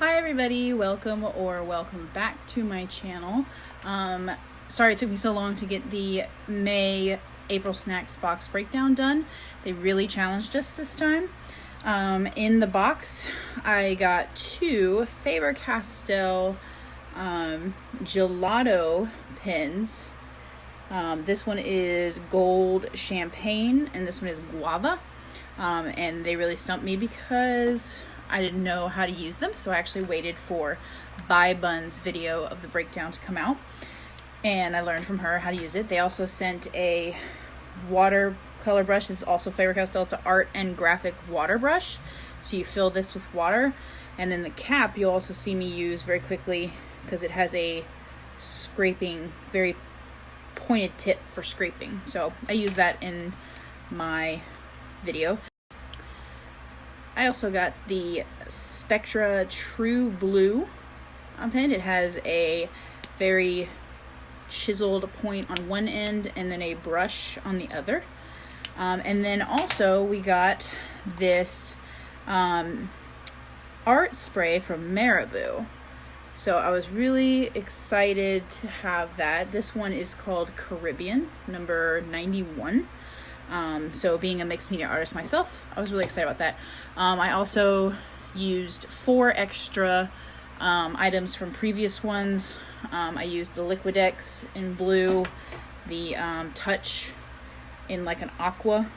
Hi everybody, welcome back to my channel. Sorry it took me so long to get the April Snacks Box Breakdown done. They really challenged us this time. In the box, I got two Faber-Castell Gelato pens. This one is gold champagne and this one is guava. And they really stumped me because I didn't know how to use them, so I actually waited for Bun's video of the breakdown to come out, and I learned from her how to use it. They also sent a watercolor brush. This is also Faber-Castell. It's an art and graphic water brush. So you fill this with water, and then the cap you'll also see me use very quickly because it has a scraping, very pointed tip for scraping. So I use that in my video. I also got the Spectra True Blue pen. It has a very chiseled point on one end and then a brush on the other. And then also we got this art spray from Marabou. So I was really excited to have that. This one is called Caribbean, number 91. So being a mixed media artist myself, I was really excited about that. I also used 4 extra items from previous ones. I used the Liquidex in blue, the Touch in like an aqua,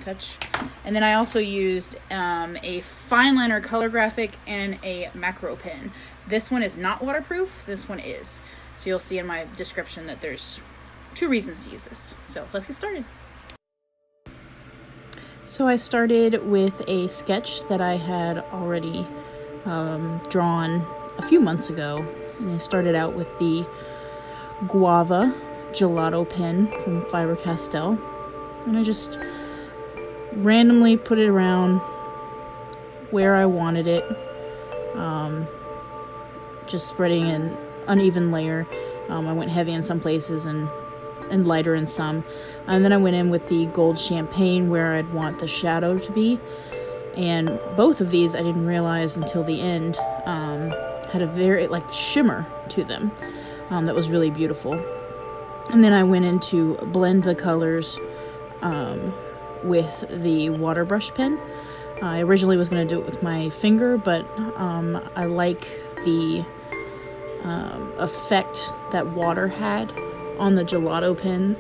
touch. And then I also used a fine liner color graphic and a macro pen. This one is not waterproof, this one is. So you'll see in my description that there's 2 reasons to use this. So let's get started. So I started with a sketch that I had already drawn a few months ago. And I started out with the Guava Gelato pen from Faber-Castell. And I just randomly put it around where I wanted it. Just spreading an uneven layer. I went heavy in some places and lighter in some, and then I went in with the gold champagne where I'd want the shadow to be, and both of these I didn't realize until the end had a very shimmer to them that was really beautiful. And then I went in to blend the colors with the water brush pen. I originally was going to do it with my finger, but I like the effect that water had on the gelato pen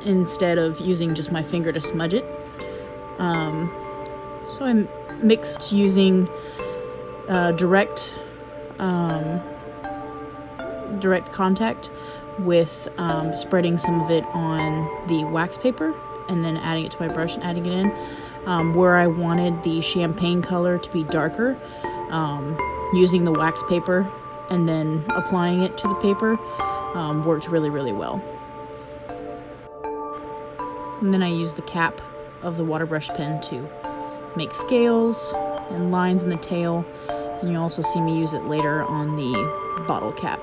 instead of using just my finger to smudge it. So I mixed using direct contact with spreading some of it on the wax paper and then adding it to my brush and adding it in. Where I wanted the champagne color to be darker, using the wax paper and then applying it to the paper worked really, really well. And then I used the cap of the water brush pen to make scales and lines in the tail, and you'll also see me use it later on the bottle cap.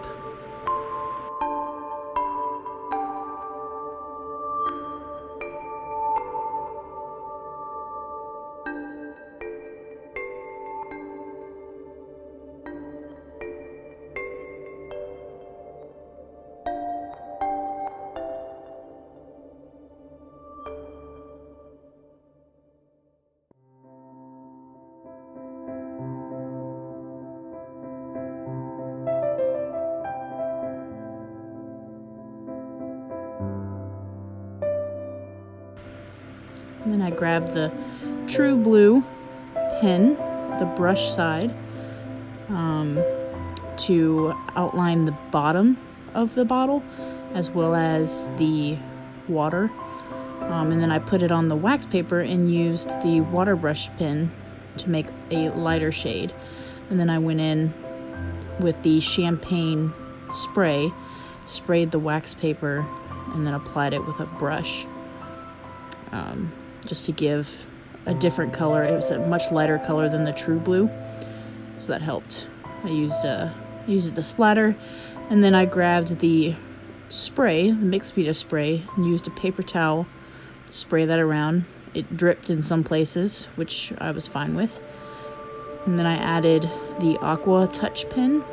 And then I grabbed the True Blue pen, the brush side, to outline the bottom of the bottle as well as the water. And then I put it on the wax paper and used the water brush pen to make a lighter shade. And then I went in with the champagne spray, sprayed the wax paper, and then applied it with a brush. Just to give a different color. It was a much lighter color than the True Blue, so that helped. I used it to splatter, and then I grabbed the spray, the mixed media spray, and used a paper towel to spray that around. It dripped in some places, which I was fine with. And then I added the Aqua Touch pen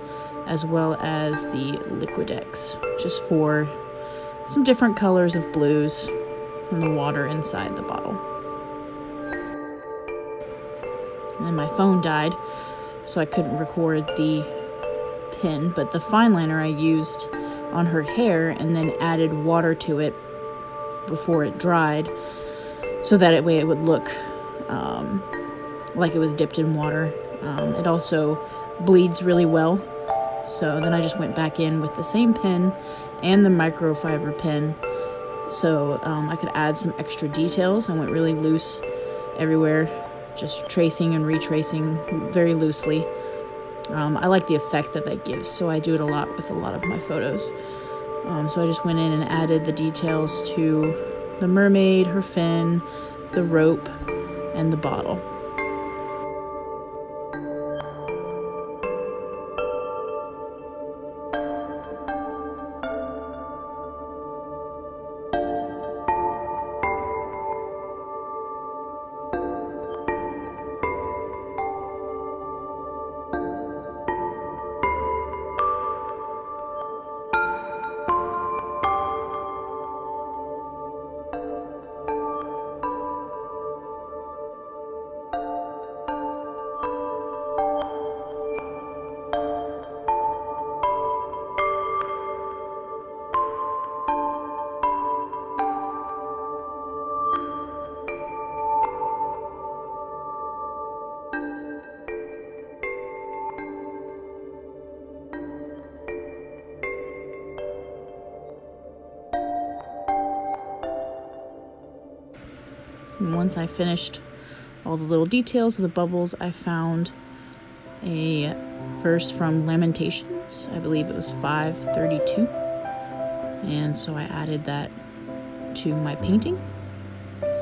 as well as the Liquidex, just for some different colors of blues and the water inside the bottle. And then my phone died, so I couldn't record the pen, but the fine liner I used on her hair and then added water to it before it dried, so that way it would look like it was dipped in water. It also bleeds really well, so then I just went back in with the same pen and the microfiber pen, so I could add some extra details. I went really loose everywhere, just tracing and retracing very loosely. I like the effect that gives, so I do it a lot with a lot of my photos. So I just went in and added the details to the mermaid, her fin, the rope, and the bottle. And once I finished all the little details of the bubbles, I found a verse from Lamentations. I believe it was 5:32. And so I added that to my painting.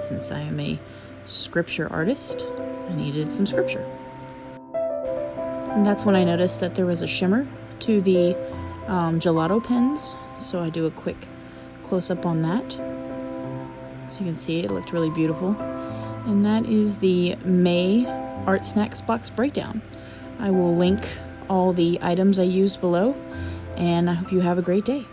Since I am a scripture artist, I needed some scripture. And that's when I noticed that there was a shimmer to the gelato pens. So I do a quick close-up on that. So you can see it looked really beautiful. And that is the May ArtSnacks Box Breakdown. I will link all the items I used below, and I hope you have a great day.